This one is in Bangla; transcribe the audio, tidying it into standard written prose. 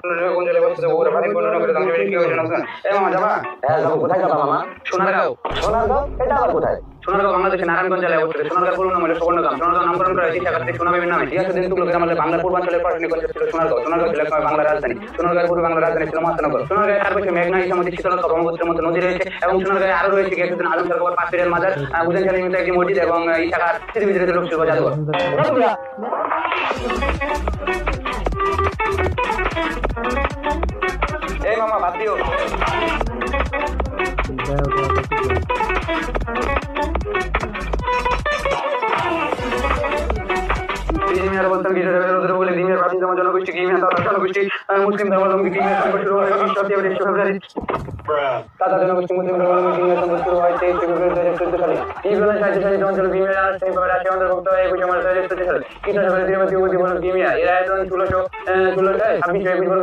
কোন জেলায় বসে ওরা ভারী বন্ধ করে দাম কি হয়েছে না এ মামা যাবা হ্যাঁ যাবো। কোথায় যাবা মামা? সোনারগাঁও সোনারগাঁও? এটা আবার কোথায়? সোনারগাঁও বাংলাদেশের নারায়ণগঞ্জ জেলায় অবস্থিত। সোনারগাঁও পুরো নাম হলো সুবর্ণগ্রাম। সোনারগাঁও নামকরণ করা হয়েছে ইতিহাসে সোনাবেবীর নামে। ইতিহাসের দিনগুলোকে আমাদের বাংলার পূর্বাঞ্চলের প্রশাসনিক কেন্দ্র ছিল সোনারগাঁও। সোনারগাঁও ছিল একসময় বাংলার রাজধানী। সোনারগাঁও পূর্বে বাংলার রাজধানী ছিল মহাস্থানগর। সোনারগাঁয়ে চারপাশে মেঘনা ইসামতি শীতলতা ব্রহ্মপুত্রের মতো নদী রয়েছে এবং সোনারগাঁয়ে আরো রয়েছে কিছুদিন আলম সরকার পাঁচপীরের মাজার, উজান চালির মতো একটি মসজিদ এবং এই শাখার পৃথিবীতে লোকশিল্প জাদুঘর। এই মামা বাদ দিও। গিমিয়ার বলতেন কিছু রোদের বলে গিমিয়ার প্রাচীনতম জনগোষ্ঠী গিমিয়া তাদের জনগোষ্ঠী মুসলিম ধর্মাবলম্বী গিমিয়ার সংকট শুরু হয় 19 ফেব্রুয়ারি। তাদের জনগোষ্ঠী মুসলিম ধর্মাবলম্বী গিমিয়ার সংকট শুরু হয় 23 ফেব্রুয়ারি 2014 সালে। এই বেলায় সাহিত্য অঞ্চল গিমিয়া আনুষ্ঠানিকভাবে রাশিয়া অন্তর্ভুক্ত হয় 21 মার্চ 2014 সালে। কৃষ্ণ সাগরের তীরবর্তী উপদ্বীপ হল গিমিয়া। এর আয়তন 1626 এপ্রিল